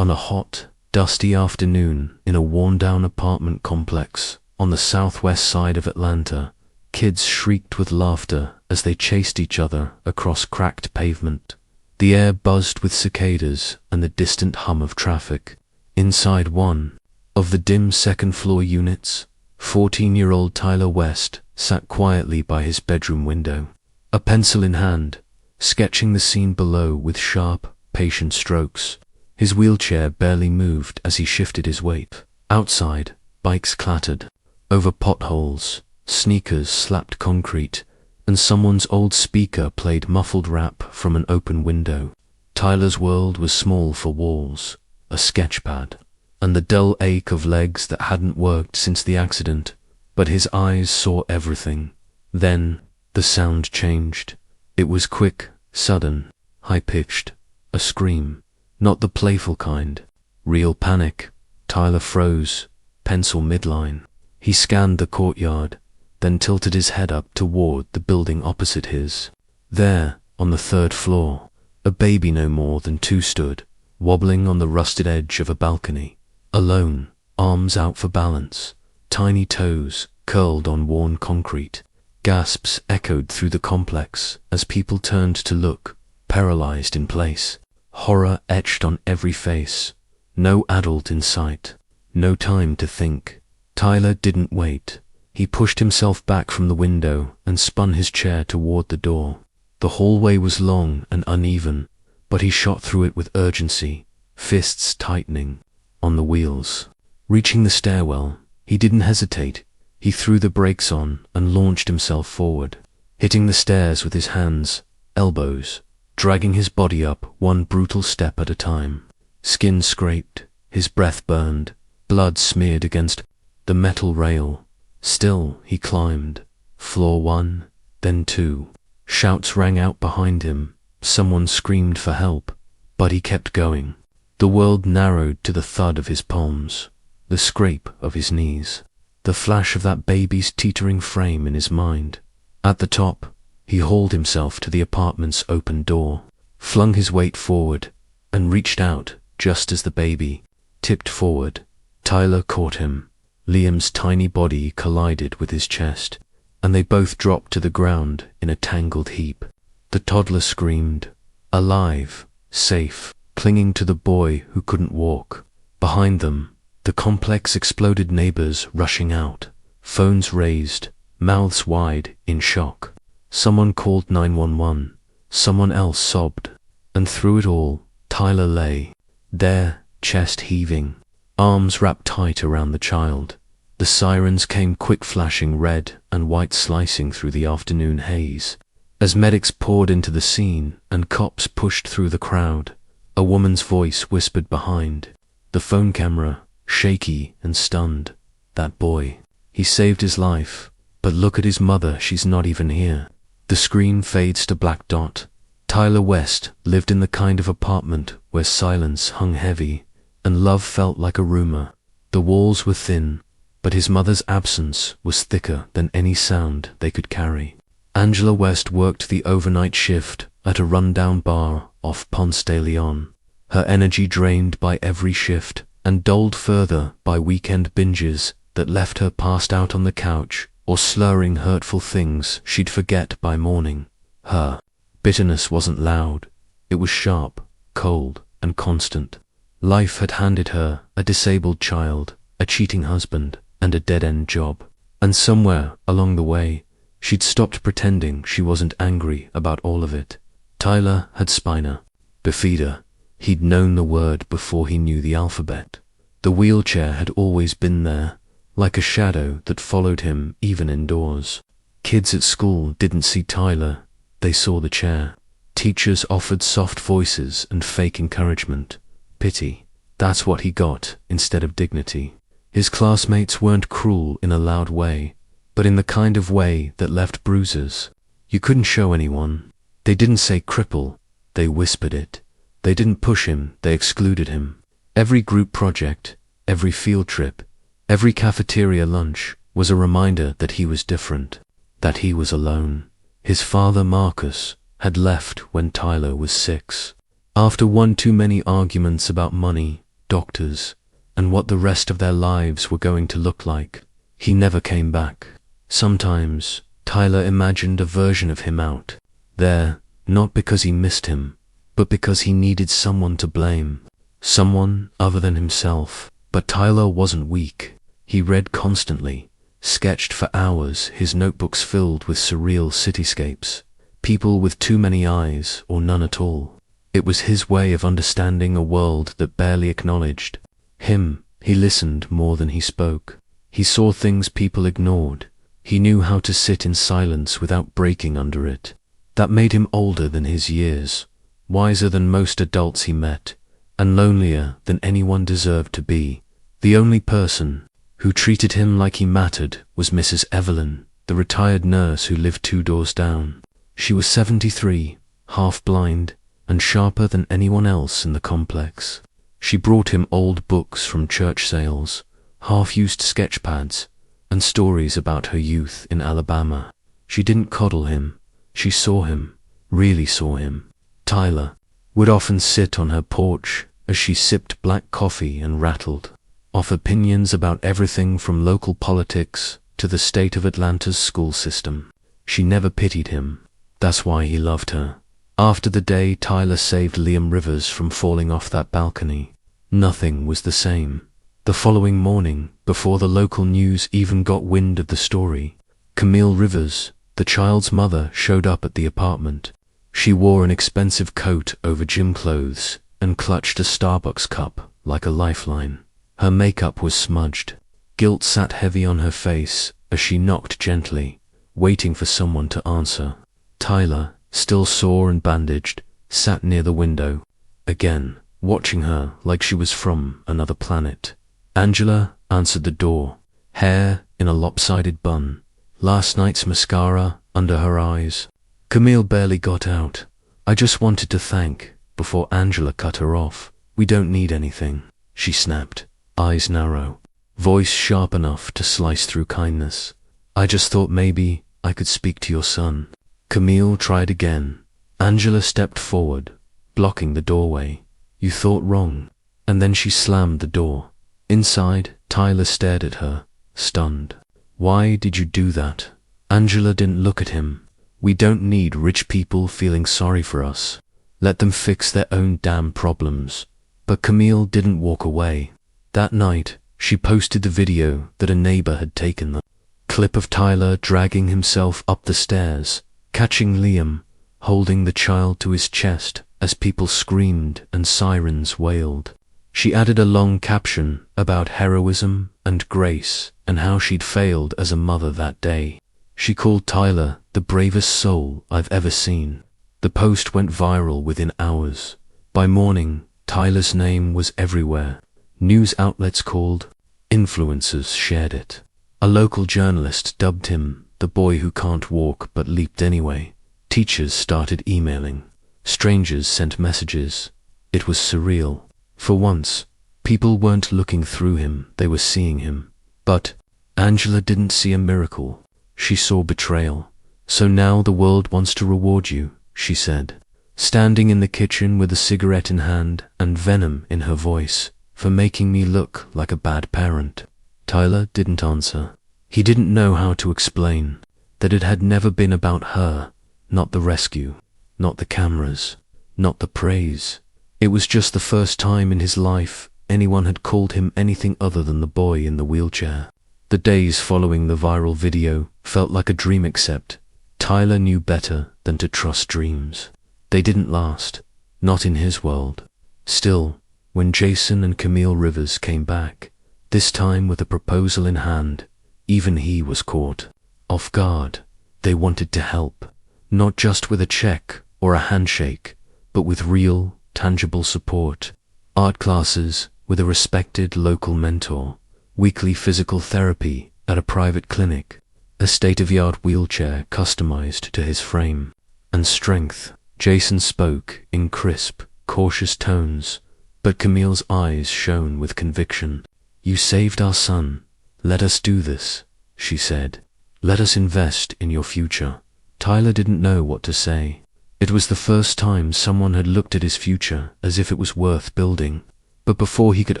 On a hot, dusty afternoon in a worn-down apartment complex on the southwest side of Atlanta, kids shrieked with laughter as they chased each other across cracked pavement. The air buzzed with cicadas and the distant hum of traffic. Inside one of the dim second-floor units, 14-year-old Tyler West sat quietly by his bedroom window, a pencil in hand, sketching the scene below with sharp, patient strokes. His wheelchair barely moved as he shifted his weight. Outside, bikes clattered over potholes, sneakers slapped concrete, and someone's old speaker played muffled rap from an open window. Tyler's world was small for walls, a sketchpad, and the dull ache of legs that hadn't worked since the accident, but his eyes saw everything. Then, the sound changed. It was quick, sudden, high-pitched, a scream. Not the playful kind. Real panic. Tyler froze, pencil midline. He scanned the courtyard, then tilted his head up toward the building opposite his. There, on the third floor, a baby no more than 2 stood, wobbling on the rusted edge of a balcony. Alone, arms out for balance, tiny toes curled on worn concrete. Gasps echoed through the complex as people turned to look, paralyzed in place. Horror etched on every face. No adult in sight. No time to think. Tyler didn't wait. He pushed himself back from the window and spun his chair toward the door. The hallway was long and uneven, but he shot through it with urgency, fists tightening on the wheels. Reaching the stairwell, he didn't hesitate. He threw the brakes on and launched himself forward, hitting the stairs with his hands, elbows, dragging his body up one brutal step at a time. Skin scraped, his breath burned, blood smeared against the metal rail. Still, he climbed. Floor 1, then 2. Shouts rang out behind him. Someone screamed for help, but he kept going. The world narrowed to the thud of his palms, the scrape of his knees, the flash of that baby's teetering frame in his mind. At the top, he hauled himself to the apartment's open door, flung his weight forward, and reached out just as the baby tipped forward. Tyler caught him. Liam's tiny body collided with his chest, and they both dropped to the ground in a tangled heap. The toddler screamed, alive, safe, clinging to the boy who couldn't walk. Behind them, the complex exploded, neighbors rushing out, phones raised, mouths wide in shock. Someone called 911, someone else sobbed, and through it all, Tyler lay there, chest heaving, arms wrapped tight around the child. The sirens came quick, flashing red and white, slicing through the afternoon haze. As medics poured into the scene and cops pushed through the crowd, a woman's voice whispered behind the phone camera, shaky and stunned, "That boy, he saved his life, but look at his mother, she's not even here." The screen fades to black dot. Tyler West lived in the kind of apartment where silence hung heavy and love felt like a rumor. The walls were thin, but his mother's absence was thicker than any sound they could carry. Angela West worked the overnight shift at a rundown bar off Ponce de Leon, her energy drained by every shift and dulled further by weekend binges that left her passed out on the couch or slurring hurtful things she'd forget by morning. Her bitterness wasn't loud. It was sharp, cold, and constant. Life had handed her a disabled child, a cheating husband, and a dead-end job. And somewhere along the way, she'd stopped pretending she wasn't angry about all of it. Tyler had spina bifida. He'd known the word before he knew the alphabet. The wheelchair had always been there, like a shadow that followed him even indoors. Kids at school didn't see Tyler, they saw the chair. Teachers offered soft voices and fake encouragement. Pity. That's what he got instead of dignity. His classmates weren't cruel in a loud way, but in the kind of way that left bruises. You couldn't show anyone. They didn't say cripple, they whispered it. They didn't push him, they excluded him. Every group project, every field trip, every cafeteria lunch was a reminder that he was different, that he was alone. His father, Marcus, had left when Tyler was 6. After one too many arguments about money, doctors, and what the rest of their lives were going to look like. He never came back. Sometimes, Tyler imagined a version of him out there, not because he missed him, but because he needed someone to blame, someone other than himself. But Tyler wasn't weak. He read constantly, sketched for hours, his notebooks filled with surreal cityscapes, people with too many eyes or none at all. It was his way of understanding a world that barely acknowledged him. He listened more than he spoke. He saw things people ignored. He knew how to sit in silence without breaking under it. That made him older than his years, wiser than most adults he met, and lonelier than anyone deserved to be. The only person who treated him like he mattered was Mrs. Evelyn, the retired nurse who lived 2 doors down. She was 73, half-blind, and sharper than anyone else in the complex. She brought him old books from church sales, half-used sketch pads, and stories about her youth in Alabama. She didn't coddle him. She saw him, really saw him. Tyler would often sit on her porch as she sipped black coffee and rattled off opinions about everything from local politics to the state of Atlanta's school system. She never pitied him. That's why he loved her. After the day Tyler saved Liam Rivers from falling off that balcony, nothing was the same. The following morning, before the local news even got wind of the story, Camille Rivers, the child's mother, showed up at the apartment. She wore an expensive coat over gym clothes and clutched a Starbucks cup like a lifeline. Her makeup was smudged. Guilt sat heavy on her face as she knocked gently, waiting for someone to answer. Tyler, still sore and bandaged, sat near the window, again, watching her like she was from another planet. Angela answered the door, hair in a lopsided bun, last night's mascara under her eyes. Camille barely got out. I just wanted to thank, before Angela cut her off. We don't need anything, she snapped, eyes narrow, voice sharp enough to slice through kindness. I just thought maybe I could speak to your son. Camille tried again. Angela stepped forward, blocking the doorway. You thought wrong. And then she slammed the door. Inside, Tyler stared at her, stunned. Why did you do that? Angela didn't look at him. We don't need rich people feeling sorry for us. Let them fix their own damn problems. But Camille didn't walk away. That night, she posted the video that a neighbor had taken, the clip of Tyler dragging himself up the stairs, catching Liam, holding the child to his chest as people screamed and sirens wailed. She added a long caption about heroism and grace and how she'd failed as a mother that day. She called Tyler the bravest soul I've ever seen. The post went viral within hours. By morning, Tyler's name was everywhere. News outlets called, influencers shared it. A local journalist dubbed him the boy who can't walk but leaped anyway. Teachers started emailing. Strangers sent messages. It was surreal. For once, people weren't looking through him, they were seeing him. But Angela didn't see a miracle. She saw betrayal. So now the world wants to reward you, she said, standing in the kitchen with a cigarette in hand and venom in her voice, for making me look like a bad parent. Tyler didn't answer. He didn't know how to explain that it had never been about her, not the rescue, not the cameras, not the praise. It was just the first time in his life anyone had called him anything other than the boy in the wheelchair. The days following the viral video felt like a dream, except Tyler knew better than to trust dreams. They didn't last, not in his world. Still, when Jason and Camille Rivers came back, this time with a proposal in hand, even he was caught off guard. They wanted to help, not just with a check or a handshake, but with real, tangible support. Art classes with a respected local mentor, weekly physical therapy at a private clinic, a state-of-the-art wheelchair customized to his frame, and strength. Jason spoke in crisp, cautious tones, but Camille's eyes shone with conviction. You saved our son. Let us do this, she said. Let us invest in your future. Tyler didn't know what to say. It was the first time someone had looked at his future as if it was worth building. But before he could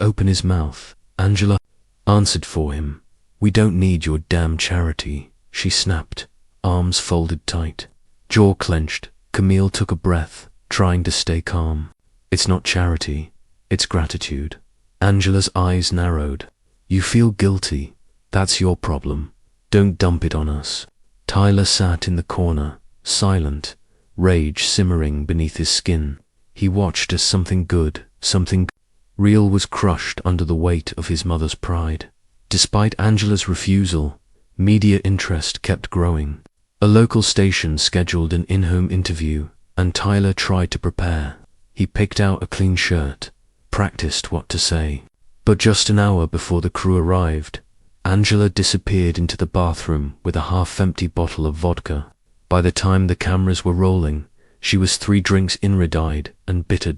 open his mouth, Angela answered for him. "We don't need your damn charity," she snapped, arms folded tight. Jaw clenched, Camille took a breath, trying to stay calm. "It's not charity, it's gratitude." Angela's eyes narrowed. "You feel guilty. That's your problem. Don't dump it on us." Tyler sat in the corner, silent, rage simmering beneath his skin. He watched as something good, something real was crushed under the weight of his mother's pride. Despite Angela's refusal, media interest kept growing. A local station scheduled an in-home interview, and Tyler tried to prepare. He picked out a clean shirt, practiced what to say. But just an hour before the crew arrived, Angela disappeared into the bathroom with a half-empty bottle of vodka. By the time the cameras were rolling, she was 3 drinks in, red-eyed and bitter.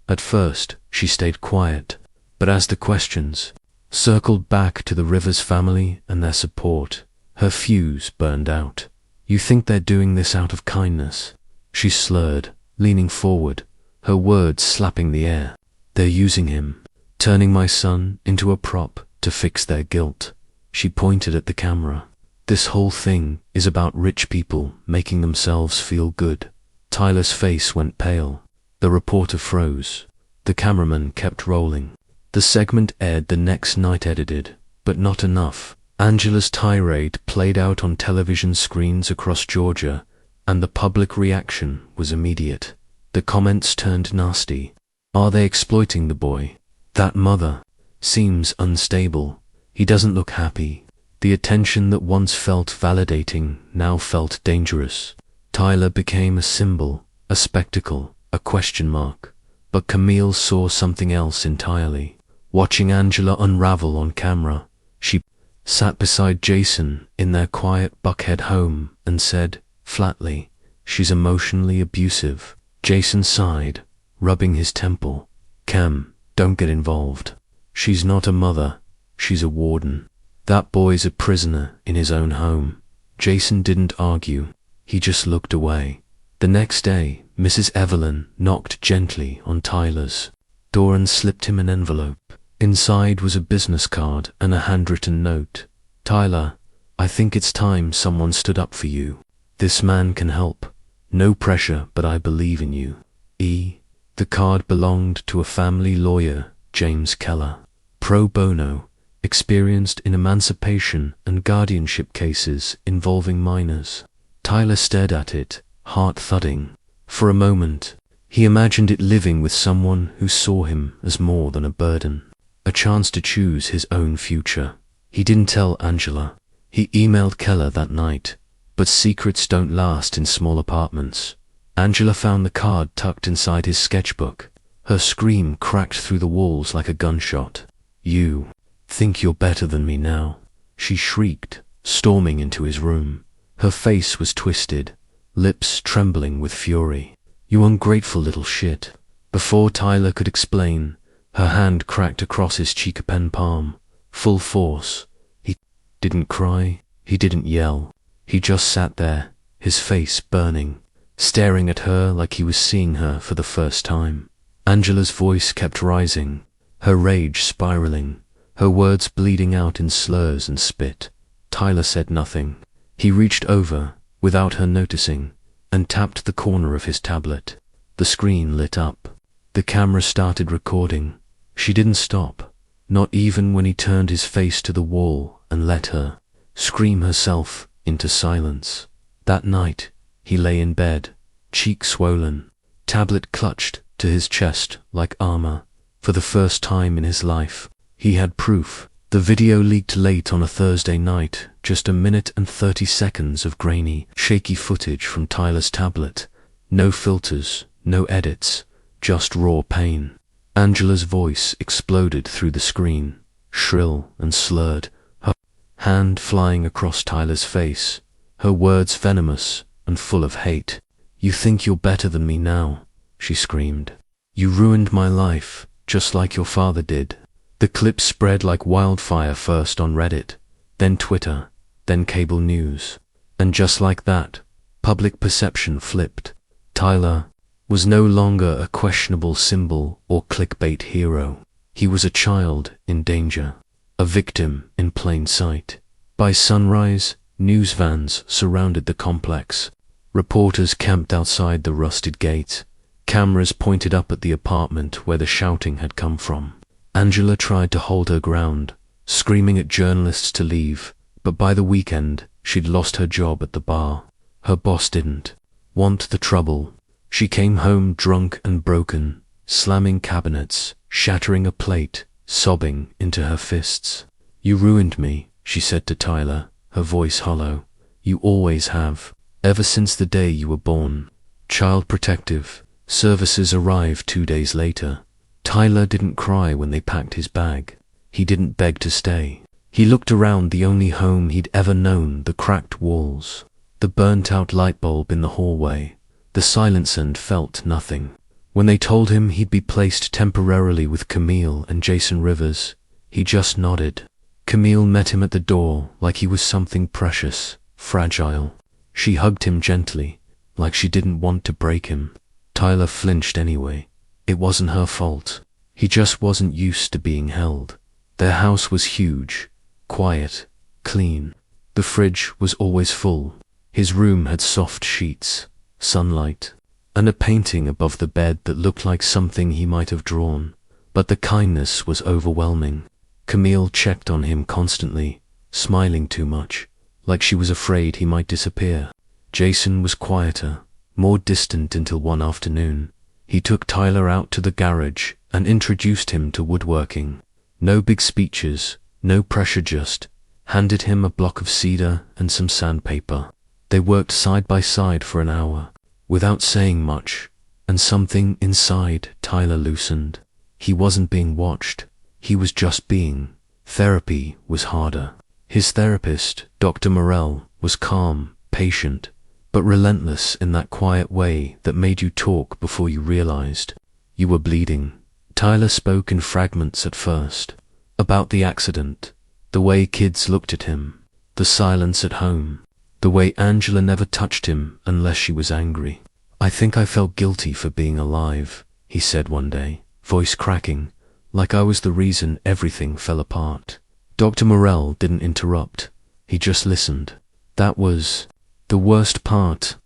At first, she stayed quiet, but as the questions circled back to the Rivers family and their support, her fuse burned out. "You think they're doing this out of kindness?" She slurred, leaning forward, her words slapping the air. "They're using him, turning my son into a prop to fix their guilt." She pointed at the camera. "This whole thing is about rich people making themselves feel good." Tyler's face went pale. The reporter froze. The cameraman kept rolling. The segment aired the next night, edited, but not enough. Angela's tirade played out on television screens across Georgia, and the public reaction was immediate. The comments turned nasty. "Are they exploiting the boy? That mother seems unstable. He doesn't look happy." The attention that once felt validating now felt dangerous. Tyler became a symbol, a spectacle, a question mark. But Camille saw something else entirely. Watching Angela unravel on camera, she sat beside Jason in their quiet Buckhead home and said, flatly, "She's emotionally abusive." Jason sighed, rubbing his temple. "Cam, don't get involved. She's not a mother, she's a warden. That boy's a prisoner in his own home." Jason didn't argue, he just looked away. The next day, Mrs. Evelyn knocked gently on Tyler's door and slipped him an envelope. Inside was a business card and a handwritten note. "Tyler, I think it's time someone stood up for you. This man can help. No pressure, but I believe in you. E." The card belonged to a family lawyer, James Keller. Pro bono, experienced in emancipation and guardianship cases involving minors. Tyler stared at it, heart thudding. For a moment, he imagined it living with someone who saw him as more than a burden, a chance to choose his own future. He didn't tell Angela. He emailed Keller that night, but secrets don't last in small apartments. Angela found the card tucked inside his sketchbook. Her scream cracked through the walls like a gunshot. "You think you're better than me now?" she shrieked, storming into his room. Her face was twisted, lips trembling with fury. "You ungrateful little shit." Before Tyler could explain, her hand cracked across his cheek pen palm, full force. He didn't cry, he didn't yell. He just sat there, his face burning, staring at her like he was seeing her for the first time. Angela's voice kept rising, her rage spiraling, her words bleeding out in slurs and spit. Tyler said nothing. He reached over, without her noticing, and tapped the corner of his tablet. The screen lit up. The camera started recording. She didn't stop, not even when he turned his face to the wall and let her scream herself into silence. That night, he lay in bed, cheek swollen, tablet clutched to his chest like armor. For the first time in his life, he had proof. The video leaked late on a Thursday night, just 1 minute and 30 seconds of grainy, shaky footage from Tyler's tablet. No filters, no edits, just raw pain. Angela's voice exploded through the screen, shrill and slurred, her hand flying across Tyler's face, her words venomous and full of hate. "You think you're better than me now," she screamed. "You ruined my life, just like your father did." The clip spread like wildfire, first on Reddit, then Twitter, then cable news. And just like that, public perception flipped. Tyler was no longer a questionable symbol or clickbait hero. He was a child in danger, a victim in plain sight. By sunrise, news vans surrounded the complex. Reporters camped outside the rusted gate. Cameras pointed up at the apartment where the shouting had come from. Angela tried to hold her ground, screaming at journalists to leave, but by the weekend, she'd lost her job at the bar. Her boss didn't want the trouble. She came home drunk and broken, slamming cabinets, shattering a plate, sobbing into her fists. "You ruined me," she said to Tyler, her voice hollow. "You always have, ever since the day you were born." Child Protective Services arrived 2 days later. Tyler didn't cry when they packed his bag. He didn't beg to stay. He looked around the only home he'd ever known, the cracked walls, the burnt-out light bulb in the hallway, the silence, and felt nothing. When they told him he'd be placed temporarily with Camille and Jason Rivers, he just nodded. Camille met him at the door like he was something precious, fragile. She hugged him gently, like she didn't want to break him. Tyler flinched anyway. It wasn't her fault. He just wasn't used to being held. Their house was huge, quiet, clean. The fridge was always full. His room had soft sheets, sunlight, and a painting above the bed that looked like something he might have drawn. But the kindness was overwhelming. Camille checked on him constantly, smiling too much, like she was afraid he might disappear. Jason was quieter, more distant until one afternoon. He took Tyler out to the garage and introduced him to woodworking. No big speeches, no pressure, just handed him a block of cedar and some sandpaper. They worked side by side for an hour, without saying much, and something inside Tyler loosened. He wasn't being watched, he was just being. Therapy was harder. His therapist, Dr. Morell, was calm, patient, but relentless in that quiet way that made you talk before you realized you were bleeding. Tyler spoke in fragments at first, about the accident, the way kids looked at him, the silence at home, the way Angela never touched him unless she was angry. "I think I felt guilty for being alive," he said one day, voice cracking, like I was the reason everything fell apart. Dr. Morell didn't interrupt, he just listened. That was the worst part.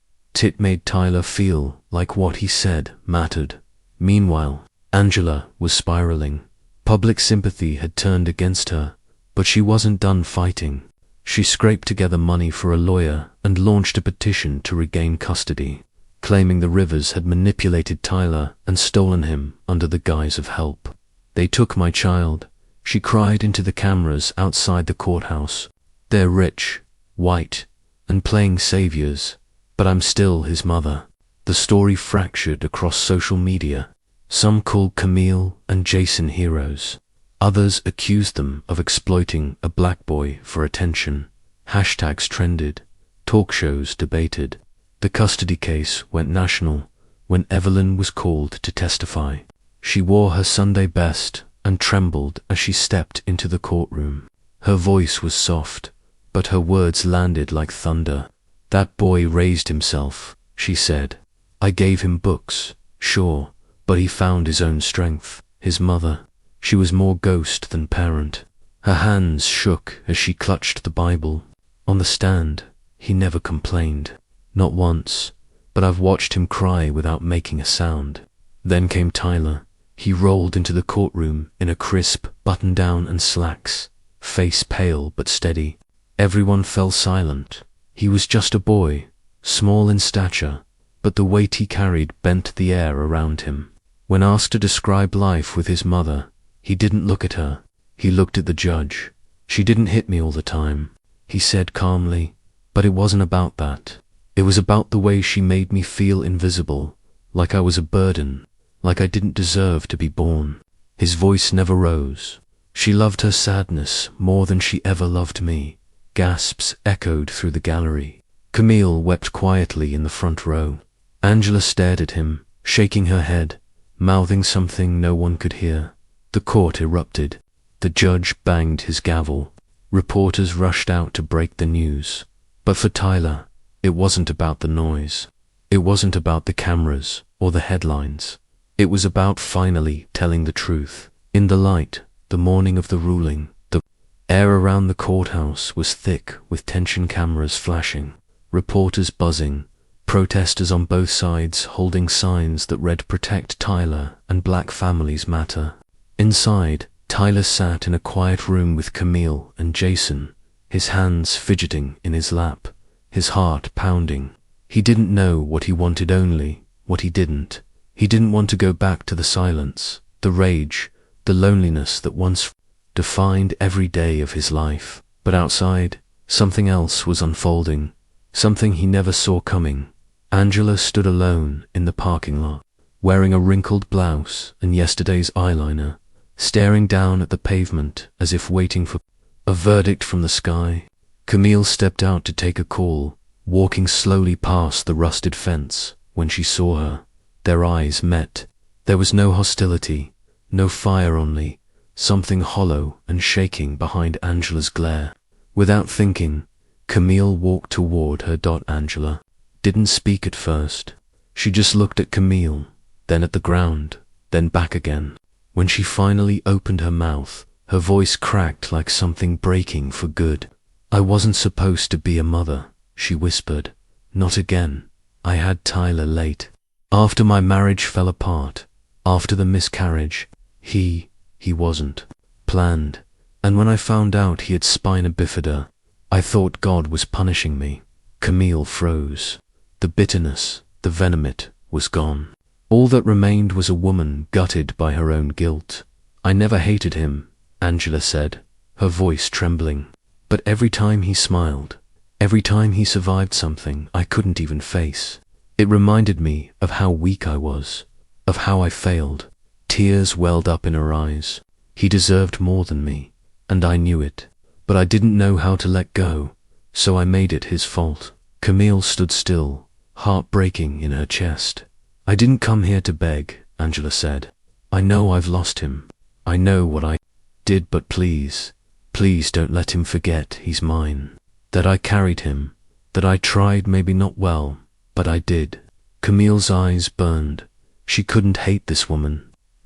It made Tyler feel like what he said mattered. Meanwhile, Angela was spiraling. Public sympathy had turned against her, but she wasn't done fighting. She scraped together money for a lawyer and launched a petition to regain custody, claiming the Rivers had manipulated Tyler and stolen him under the guise of help. "They took my child," she cried into the cameras outside the courthouse. "They're rich, white, and playing saviors, but I'm still his mother." The story fractured across social media. Some called Camille and Jason heroes. Others accused them of exploiting a black boy for attention. Hashtags trended. Talk shows debated. The custody case went national when Evelyn was called to testify. She wore her Sunday best and trembled as she stepped into the courtroom. Her voice was soft, but her words landed like thunder. "That boy raised himself," she said. "I gave him books, sure, but he found his own strength." His mother, she was more ghost than parent. Her hands shook as she clutched the Bible. On the stand, he never complained. Not once, but I've watched him cry without making a sound. Then came Tyler. He rolled into the courtroom in a crisp button-down and slacks, face pale but steady. Everyone fell silent. He was just a boy, small in stature, but the weight he carried bent the air around him. When asked to describe life with his mother, he didn't look at her. He looked at the judge. "She didn't hit me all the time," he said calmly, "but it wasn't about that. It was about the way she made me feel invisible, like I was a burden, like I didn't deserve to be born." His voice never rose. "She loved her sadness more than she ever loved me." Gasps echoed through the gallery. Camille wept quietly in the front row. Angela stared at him, shaking her head, mouthing something no one could hear. The court erupted. The judge banged his gavel. Reporters rushed out to break the news. But for Tyler, it wasn't about the noise. It wasn't about the cameras or the headlines. It was about finally telling the truth. In the light, the morning of the ruling, the air around the courthouse was thick with tension, cameras flashing, reporters buzzing, protesters on both sides holding signs that read "Protect Tyler" and "Black Families Matter." Inside, Tyler sat in a quiet room with Camille and Jason, his hands fidgeting in his lap, his heart pounding. He didn't know what he wanted, only what he didn't. He didn't want to go back to the silence, the rage, the loneliness that once defined every day of his life. But outside, something else was unfolding, something he never saw coming. Angela stood alone in the parking lot, wearing a wrinkled blouse and yesterday's eyeliner, staring down at the pavement as if waiting for a verdict from the sky. Camille stepped out to take a call, walking slowly past the rusted fence. When she saw her, their eyes met. There was no hostility, no fire, only something hollow and shaking behind Angela's glare. Without thinking, Camille walked toward her. Angela didn't speak at first. She just looked at Camille, then at the ground, then back again. When she finally opened her mouth, her voice cracked like something breaking for good. "I wasn't supposed to be a mother," she whispered. "Not again. I had Tyler late. After my marriage fell apart, after the miscarriage, he wasn't planned. And when I found out he had spina bifida, I thought God was punishing me." Camille froze. The bitterness, the venom, it was gone. All that remained was a woman gutted by her own guilt. "I never hated him," Angela said, her voice trembling. "But every time he smiled, every time he survived something I couldn't even face, it reminded me of how weak I was, of how I failed." Tears welled up in her eyes. He deserved more than me, and I knew it. But I didn't know how to let go, so I made it his fault. Camille stood still, heart breaking in her chest. "I didn't come here to beg," Angela said. "I know I've lost him. I know what I did, but please, please don't let him forget he's mine. That I carried him, that I tried, maybe not well, but I did." Camille's eyes burned. She couldn't hate this woman.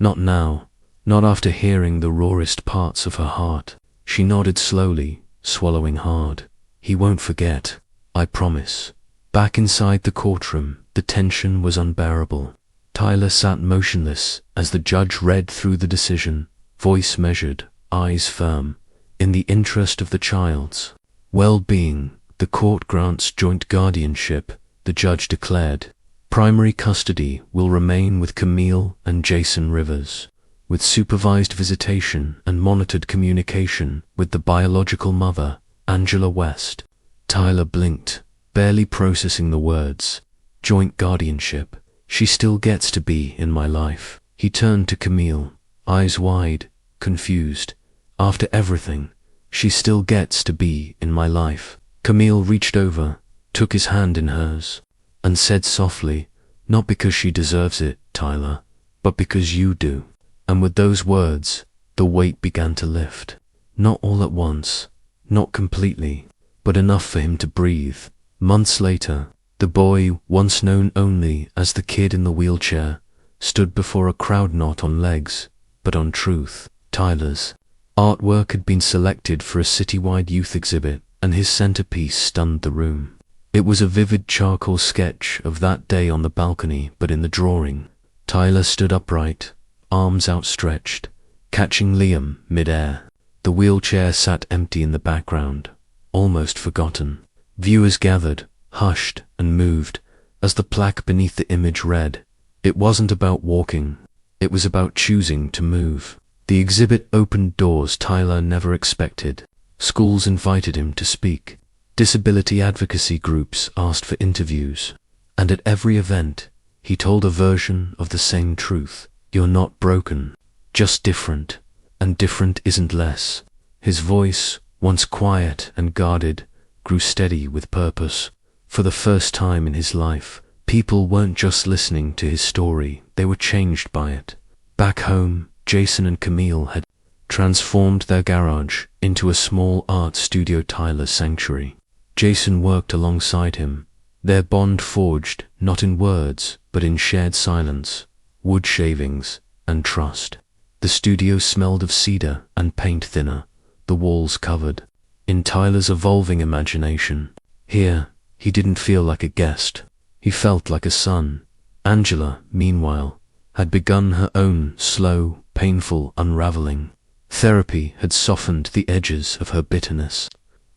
Not now, not after hearing the rawest parts of her heart. She nodded slowly, swallowing hard. "He won't forget, I promise." Back inside the courtroom, the tension was unbearable. Tyler sat motionless as the judge read through the decision, voice measured, eyes firm. "In the interest of the child's well-being, the court grants joint guardianship," the judge declared. "Primary custody will remain with Camille and Jason Rivers, with supervised visitation and monitored communication with the biological mother, Angela West." Tyler blinked, barely processing the words. "Joint guardianship. She still gets to be in my life." He turned to Camille, eyes wide, confused. "After everything, she still gets to be in my life." Camille reached over, took his hand in hers, and said softly, "Not because she deserves it, Tyler, but because you do." And with those words, the weight began to lift. Not all at once, not completely, but enough for him to breathe. Months later, the boy, once known only as the kid in the wheelchair, stood before a crowd not on legs, but on truth. Tyler's artwork had been selected for a citywide youth exhibit, and his centerpiece stunned the room. It was a vivid charcoal sketch of that day on the balcony, but in the drawing, Tyler stood upright, arms outstretched, catching Liam mid-air. The wheelchair sat empty in the background, almost forgotten. Viewers gathered, hushed and moved, as the plaque beneath the image read, "It wasn't about walking, it was about choosing to move." The exhibit opened doors Tyler never expected. Schools invited him to speak. Disability advocacy groups asked for interviews. And at every event, he told a version of the same truth. "You're not broken, just different, and different isn't less." His voice, once quiet and guarded, grew steady with purpose. For the first time in his life, people weren't just listening to his story, they were changed by it. Back home, Jason and Camille had transformed their garage into a small art studio, Tyler's sanctuary. Jason worked alongside him, their bond forged not in words, but in shared silence, wood shavings, and trust. The studio smelled of cedar and paint thinner, the walls covered in Tyler's evolving imagination. Here, he didn't feel like a guest. He felt like a son. Angela, meanwhile, had begun her own slow, painful unraveling. Therapy had softened the edges of her bitterness.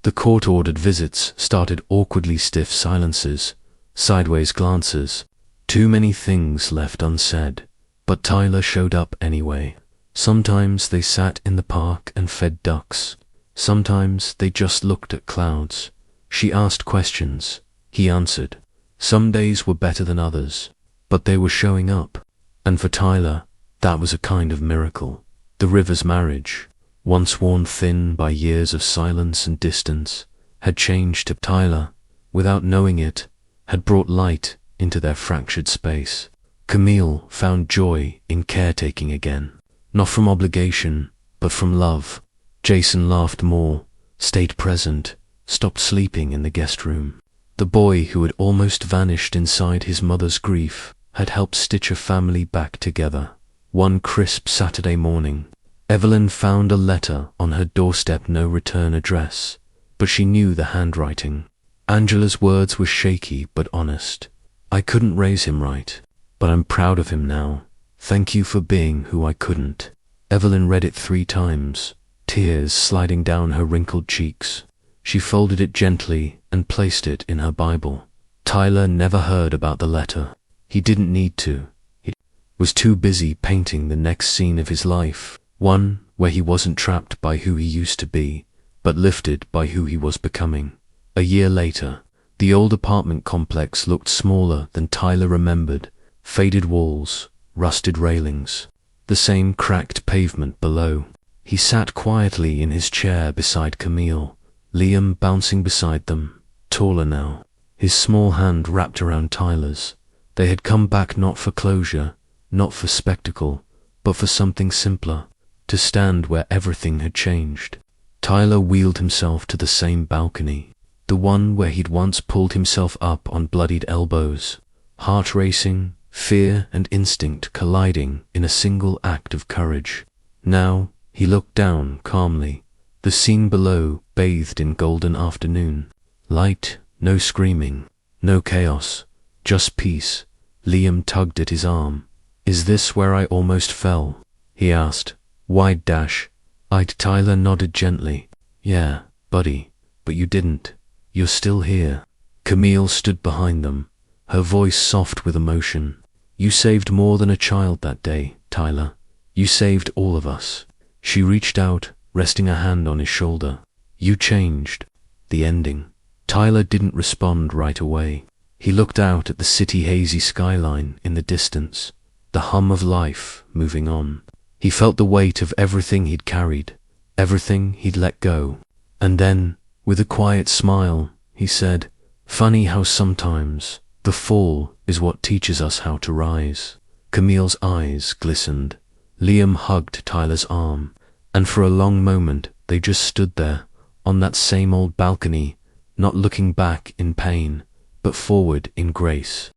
The court-ordered visits started awkwardly stiff silences, sideways glances, too many things left unsaid. But Tyler showed up anyway. Sometimes they sat in the park and fed ducks. Sometimes they just looked at clouds. She asked questions. He answered. Some days were better than others, but they were showing up. And for Tyler, that was a kind of miracle. The river's marriage, once worn thin by years of silence and distance, had changed to Tyler, without knowing it, had brought light into their fractured space. Camille found joy in caretaking again, not from obligation, but from love. Jason laughed more, stayed present, stopped sleeping in the guest room. The boy who had almost vanished inside his mother's grief had helped stitch a family back together. One crisp Saturday morning, Evelyn found a letter on her doorstep, no return address, but she knew the handwriting. Angela's words were shaky but honest. I couldn't raise him right, but I'm proud of him now. Thank you for being who I couldn't. Evelyn read it 3 times, tears sliding down her wrinkled cheeks. She folded it gently and placed it in her Bible. Tyler never heard about the letter. He didn't need to. He was too busy painting the next scene of his life, one where he wasn't trapped by who he used to be, but lifted by who he was becoming. A year later, the old apartment complex looked smaller than Tyler remembered. Faded walls, rusted railings, the same cracked pavement below. He sat quietly in his chair beside Camille, Liam bouncing beside them, taller now, his small hand wrapped around Tyler's. They had come back not for closure, not for spectacle, but for something simpler, to stand where everything had changed. Tyler wheeled himself to the same balcony, the one where he'd once pulled himself up on bloodied elbows, heart racing, fear and instinct colliding in a single act of courage. Now, he looked down calmly, the scene below bathed in golden afternoon. Light, no screaming, no chaos, just peace. Liam tugged at his arm. Is this where I almost fell? He asked. Wide-eyed Tyler nodded gently. Yeah, buddy, but you didn't. You're still here. Camille stood behind them, her voice soft with emotion. You saved more than a child that day, Tyler. You saved all of us. She reached out, resting a hand on his shoulder. You changed. The ending. Tyler didn't respond right away. He looked out at the city hazy skyline in the distance, the hum of life moving on. He felt the weight of everything he'd carried, everything he'd let go. And then, with a quiet smile, he said, Funny how sometimes the fall is what teaches us how to rise. Camille's eyes glistened. Liam hugged Tyler's arm, and for a long moment they just stood there, on that same old balcony, not looking back in pain, but forward in grace.